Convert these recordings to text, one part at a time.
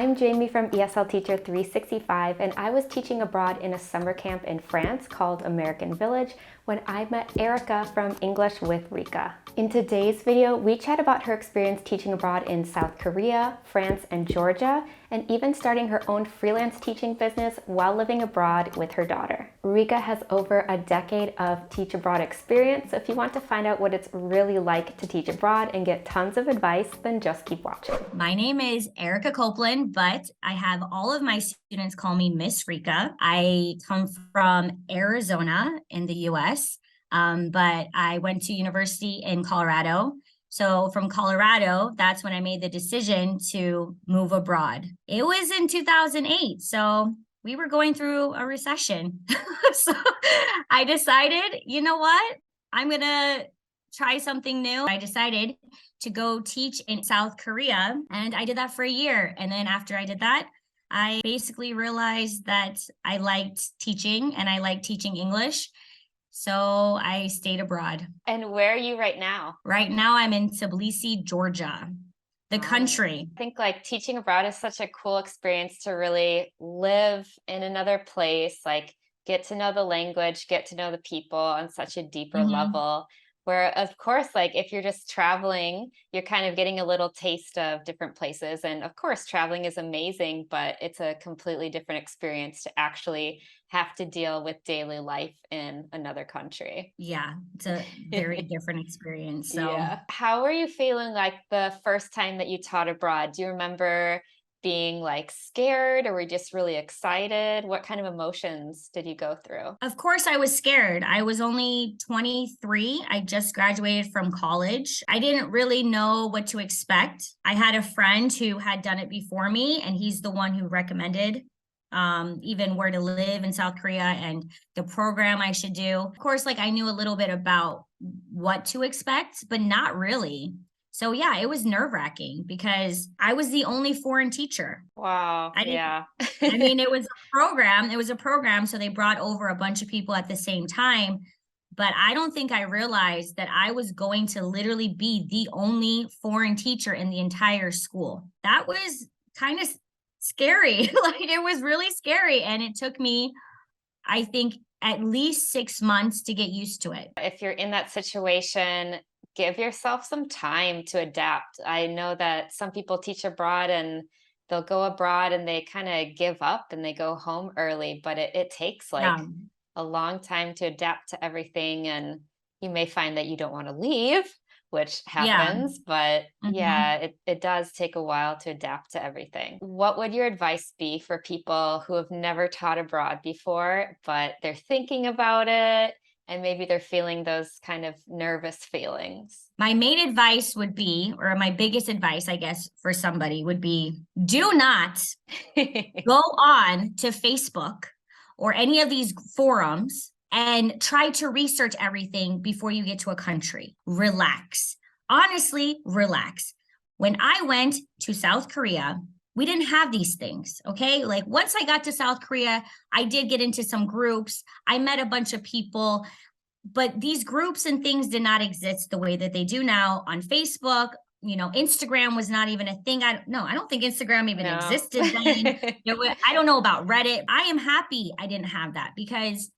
I'm Jamie from ESL Teacher 365, and I was teaching abroad in a summer camp in France called American Village when I met Erika from English with Reeka. In today's video, we chat about her experience teaching abroad in South Korea, France, and Georgia, and even starting her own freelance teaching business while living abroad with her daughter. Reeka has over a decade of teach abroad experience, so if you want to find out what it's really like to teach abroad and get tons of advice, then just keep watching. My name is Erika Copeland, but I have all of my students call me Miss Reeka. I come from Arizona in the US, but I went to university in Colorado. So from Colorado, that's when I made the decision to move abroad. It was in 2008, so we were going through a recession. So I decided, you know what? I'm going to try something new. I decided to go teach in South Korea, and I did that for a year. And then after I did that, I basically realized that I liked teaching and I liked teaching English. So I stayed abroad. And where are you right now? Right now I'm in Tbilisi, Georgia, the country. I think like teaching abroad is such a cool experience to really live in another place, like get to know the language, get to know the people on such a deeper level. Where, of course, like if you're just traveling, you're kind of getting a little taste of different places. And of course, traveling is amazing, but it's a completely different experience to actually have to deal with daily life in another country. Yeah, it's a very different experience. So Yeah. How were you feeling like the first time that you taught abroad? Do you remember being like scared, or were you just really excited? What kind of emotions did you go through? of course, I was scared. I was only 23. I just graduated from college. I didn't really know what to expect. I had a friend who had done it before me, and he's the one who recommended even where to live in South Korea and the program I should do. Of course, like I knew a little bit about what to expect, but not really. So yeah, it was nerve-wracking because I was the only foreign teacher. Wow. Yeah. I mean, it was a program. So they brought over a bunch of people at the same time. But I don't think I realized that I was going to literally be the only foreign teacher in the entire school. That was kind of scary. Like it was really scary. And it took me, I think, at least 6 months to get used to it. If you're in that situation, give yourself some time to adapt. I know that some people teach abroad and they'll go abroad and they kind of give up and they go home early, but it takes like Yeah. a long time to adapt to everything. And you may find that you don't want to leave, which Yeah. happens, but Mhm. yeah, it does take a while to adapt to everything. What would your advice be for people who have never taught abroad before, but they're thinking about it and maybe they're feeling those kind of nervous feelings? My main advice would be, or my biggest advice, I guess, for somebody would be, do not go on to Facebook or any of these forums and try to research everything before you get to a country. Relax. Honestly, relax. When I went to South Korea, we didn't have these things, okay? Like once I got to South Korea, I did get into some groups. I met a bunch of people, but these groups and things did not exist the way that they do now on Facebook. You know, Instagram was not even a thing. I don't think Instagram even existed then. I don't know about Reddit. I am happy I didn't have that because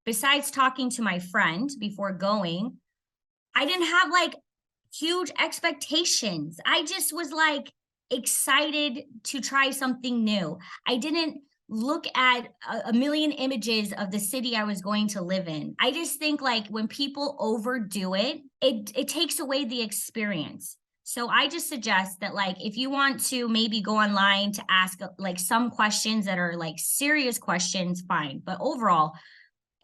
besides talking to my friend before going, I didn't have like huge expectations. I just was like excited to try something new. I didn't look at a million images of the city I was going to live in. I just think like when people overdo it, it takes away the experience. So I just suggest that like if you want to maybe go online to ask like some questions that are like serious questions, fine. But overall,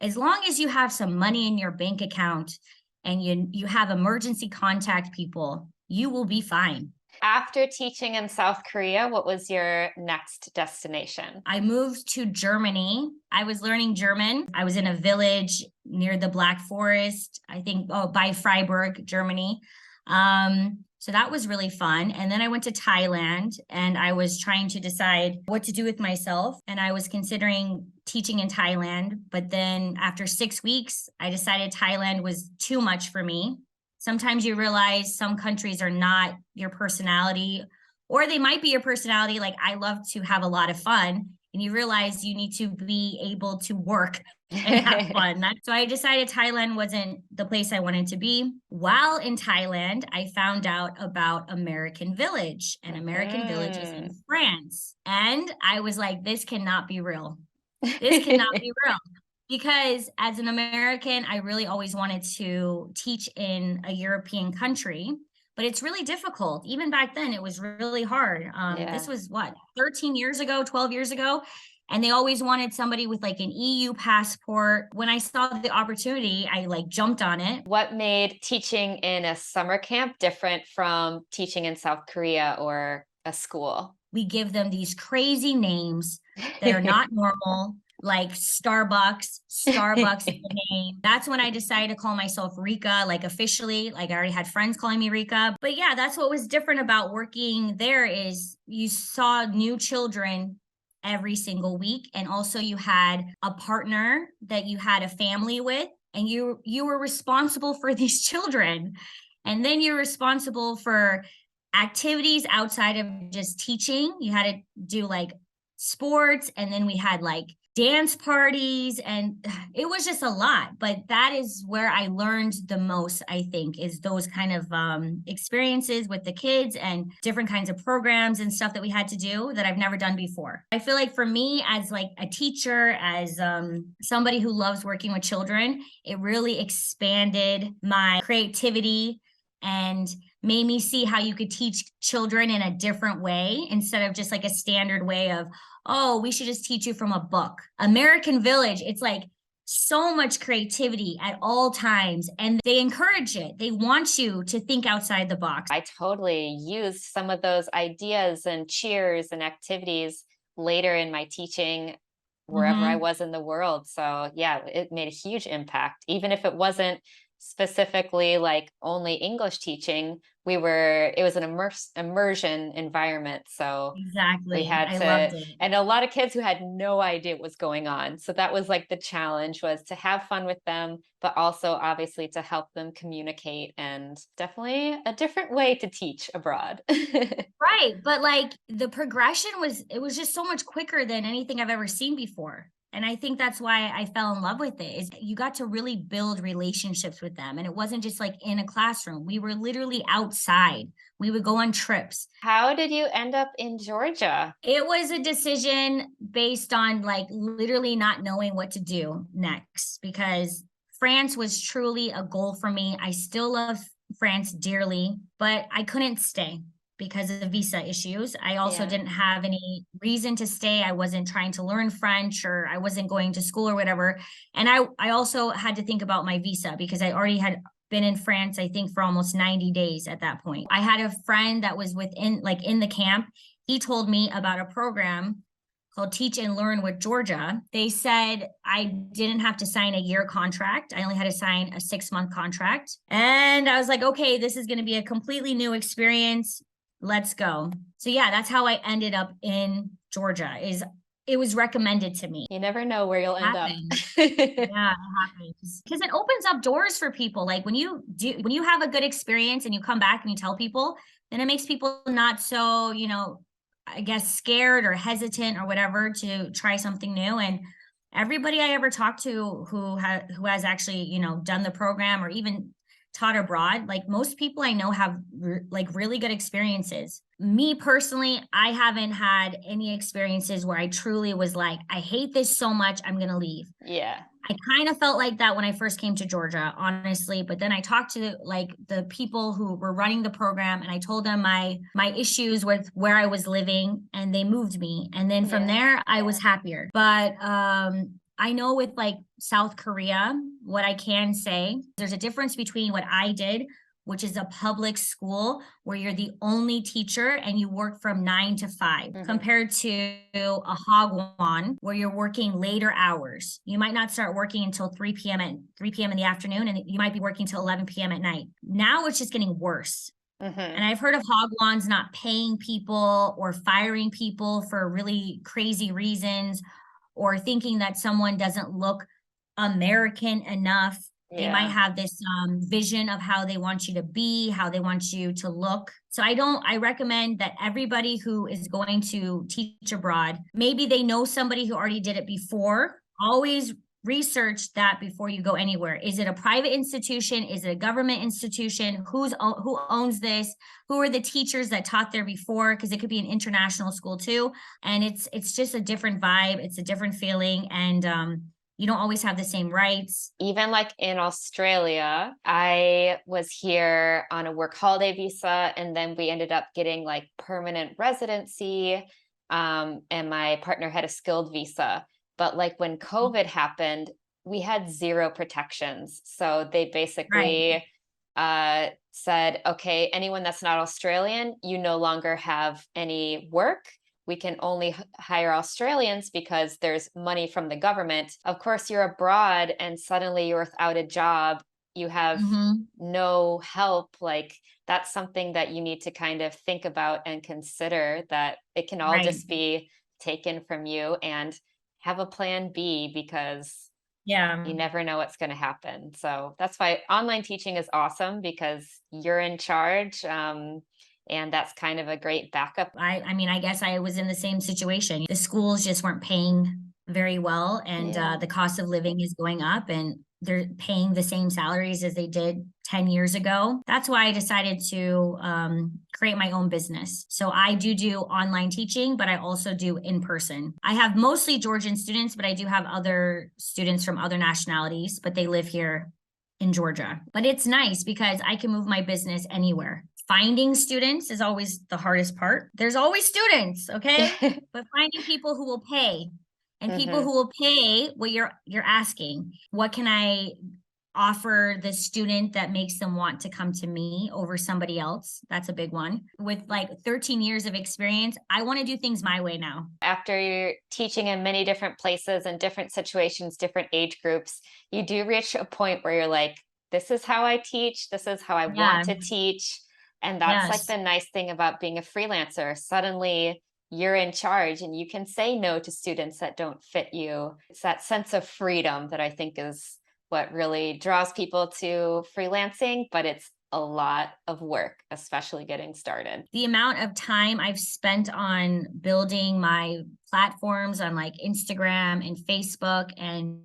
as long as you have some money in your bank account and you have emergency contact people, you will be fine. After teaching in South Korea, what was your next destination? I moved to Germany. I was learning German. I was in a village near the Black Forest, I think, by Freiburg, Germany. So that was really fun. And then I went to Thailand and I was trying to decide what to do with myself. And I was considering teaching in Thailand. But then after 6 weeks, I decided Thailand was too much for me. Sometimes you realize some countries are not your personality or they might be your personality. Like, I love to have a lot of fun, and you realize you need to be able to work and have fun. So I decided Thailand wasn't the place I wanted to be. While in Thailand, I found out about American Village, and American Village is in France. And I was like, this cannot be real. This cannot be real. Because as an American, I really always wanted to teach in a European country, but it's really difficult. Even back then, it was really hard. This was what, 13 years ago, 12 years ago? And they always wanted somebody with like an EU passport. When I saw the opportunity, I like jumped on it. What made teaching in a summer camp different from teaching in South Korea or a school? We give them these crazy names that are not normal. Like Starbucks is the name. That's when I decided to call myself Reeka, like officially. Like I already had friends calling me Reeka. But yeah, that's what was different about working there is you saw new children every single week. And also you had a partner that you had a family with, and you were responsible for these children. And then you're responsible for activities outside of just teaching. You had to do like sports, and then we had like dance parties, and it was just a lot. But that is where I learned the most, I think, is those kind of experiences with the kids and different kinds of programs and stuff that we had to do that I've never done before. I feel like for me as like a teacher, as somebody who loves working with children, it really expanded my creativity and made me see how you could teach children in a different way instead of just like a standard way of, oh, we should just teach you from a book. American Village, it's like so much creativity at all times, and they encourage it. They want you to think outside the box. I totally used some of those ideas and cheers and activities later in my teaching wherever I was in the world. So yeah, it made a huge impact. Even if it wasn't specifically like only English teaching, it was an immersion environment. So Exactly. we had I to, loved it. and a lot of kids who had no idea what was going on. So that was like the challenge, was to have fun with them, but also obviously to help them communicate, and definitely a different way to teach abroad. Right. But like the progression it was just so much quicker than anything I've ever seen before. And I think that's why I fell in love with it, is you got to really build relationships with them. And it wasn't just like in a classroom. We were literally outside. We would go on trips. How did you end up in Georgia? It was a decision based on like literally not knowing what to do next, because France was truly a goal for me. I still love France dearly, but I couldn't stay because of the visa issues. I also didn't have any reason to stay. I wasn't trying to learn French, or I wasn't going to school or whatever. And I also had to think about my visa, because I already had been in France, I think, for almost 90 days at that point. I had a friend that was in the camp. He told me about a program called Teach and Learn with Georgia. They said I didn't have to sign a year contract. I only had to sign a 6-month contract. And I was like, okay, this is going to be a completely new experience. Let's go. So yeah, that's how I ended up in Georgia. It was recommended to me. You never know where you'll end up. Yeah, it happens. Because it opens up doors for people. Like when you have a good experience and you come back and you tell people, then it makes people not so, I guess, scared or hesitant or whatever to try something new. And everybody I ever talked to who has actually, done the program or even taught abroad, like most people I know have like really good experiences. Me personally, I haven't had any experiences where I truly was like, I hate this so much, I'm going to leave. Yeah. I kind of felt like that when I first came to Georgia, honestly. But then I talked to like the people who were running the program, and I told them my issues with where I was living, and they moved me. And then from there, I was happier. But I know with like South Korea, what I can say, there's a difference between what I did, which is a public school where you're the only teacher and you work from 9 to 5, compared to a Hagwon where you're working later hours. You might not start working until 3 p.m. in the afternoon, and you might be working till 11 p.m. at night. Now it's just getting worse. And I've heard of Hagwons not paying people or firing people for really crazy reasons, or thinking that someone doesn't look American enough. They might Yeah. have this vision of how they want you to be, how they want you to look. So I recommend that everybody who is going to teach abroad, maybe they know somebody who already did it before. Always research that before you go anywhere. Is it a private institution? Is it a government institution? Who owns this? Who are the teachers that taught there before? Because it could be an international school too. And it's just a different vibe. It's a different feeling. And you don't always have the same rights. Even like in Australia, I was here on a work holiday visa, and then we ended up getting like permanent residency. And my partner had a skilled visa. But like when COVID happened, we had zero protections. So they Right. basically said, okay, anyone that's not Australian, you no longer have any work. We can only hire Australians because there's money from the government. Of course, you're abroad and suddenly you're without a job. You have no help. Like that's something that you need to kind of think about and consider, that it can all Right. just be taken from you, and have a plan B, because Yeah. you never know what's going to happen. So that's why online teaching is awesome, because you're in charge. And that's kind of a great backup. I mean, I guess I was in the same situation. The schools just weren't paying very well, and Yeah. the cost of living is going up, and they're paying the same salaries as they did 10 years ago. That's why I decided to create my own business. So I do online teaching, but I also do in person. I have mostly Georgian students, but I do have other students from other nationalities, but they live here in Georgia. But it's nice because I can move my business anywhere. Finding students is always the hardest part. There's always students, okay? But finding people who will pay, and people who will pay what you're asking. What can I offer the student that makes them want to come to me over somebody else? That's a big one. With like 13 years of experience, I want to do things my way now. After you're teaching in many different places and different situations, different age groups, you do reach a point where you're like, this is how I teach. This is how I want to teach. And that's like Yes. the nice thing about being a freelancer. Suddenly you're in charge and you can say no to students that don't fit you. It's that sense of freedom that I think is what really draws people to freelancing, but it's a lot of work, especially getting started. The amount of time I've spent on building my platforms on like Instagram and Facebook, and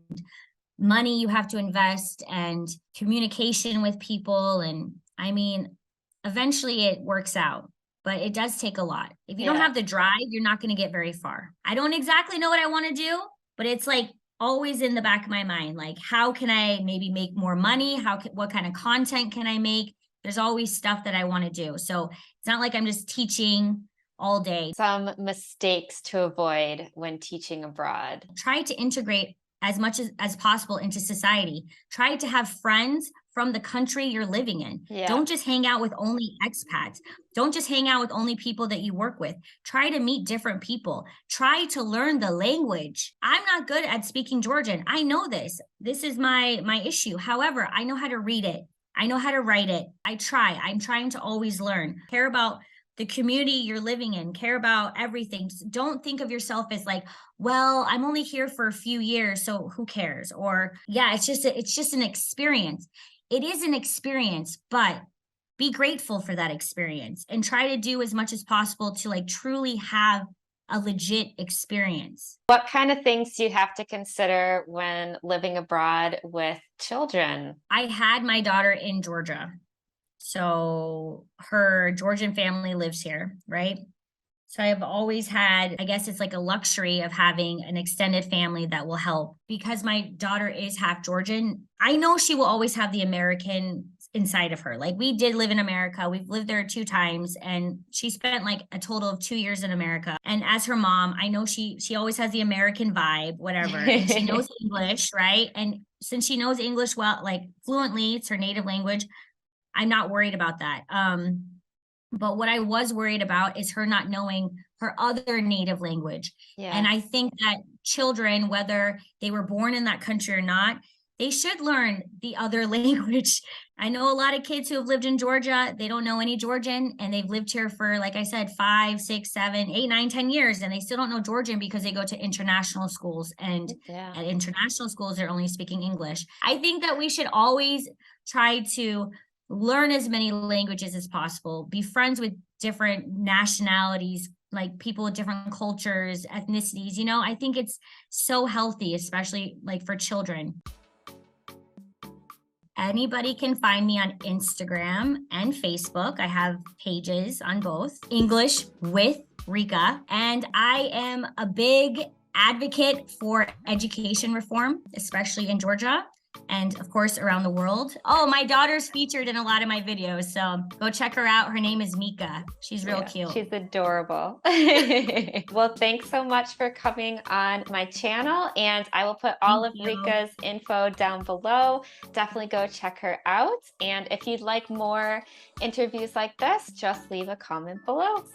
money you have to invest, and communication with people. And I mean, eventually it works out, but it does take a lot. If you don't have the drive, you're not going to get very far. I don't exactly know what I want to do, but it's like always in the back of my mind, like, how can I maybe make more money? What kind of content can I make? There's always stuff that I want to do. So it's not like I'm just teaching all day. Some mistakes to avoid when teaching abroad. Try to integrate as much as possible into society. Try to have friends from the country you're living in. Don't just hang out with only expats. Don't just hang out with only people that you work with. Try to meet different people. Try to learn the language. I'm not good at speaking Georgian. I know this. This is my issue. However, I know how to read it. I know how to write it. I'm trying to always learn. Care about the community you're living in, care about everything. Don't think of yourself as like, well, I'm only here for a few years, so who cares? Or yeah, it's just an experience. It is an experience, but be grateful for that experience and try to do as much as possible to like truly have a legit experience. What kind of things do you have to consider when living abroad with children? I had my daughter in Georgia. So her Georgian family lives here, right? So I've always had, I guess it's like a luxury of having an extended family that will help. Because my daughter is half Georgian, I know she will always have the American inside of her. Like, we did live in America. We've lived there 2 times, and she spent like a total of 2 years in America. And as her mom, I know she always has the American vibe, whatever. And she knows English, right? And since she knows English well, like fluently, it's her native language, I'm not worried about that. But what I was worried about is her not knowing her other native language. And I think that children, whether they were born in that country or not, they should learn the other language. I know a lot of kids who have lived in Georgia, they don't know any Georgian, and they've lived here for, like I said, 5, 6, 7, 8, 9, 10 years, and they still don't know Georgian because they go to international schools, and at international schools, they're only speaking English. I think that we should always try to learn as many languages as possible, be friends with different nationalities, like people with different cultures, ethnicities. You know, I think it's so healthy, especially like for children. Anybody can find me on Instagram and Facebook. I have pages on both. English with Reeka. And I am a big advocate for education reform, especially in Georgia and of course around the world. Oh, my daughter's featured in a lot of my videos, so go check her out. Her name is Mika. She's real cute. She's adorable. Well, thanks so much for coming on my channel, and I will put all of Reeka's info down below. Definitely go check her out. And if you'd like more interviews like this, just leave a comment below.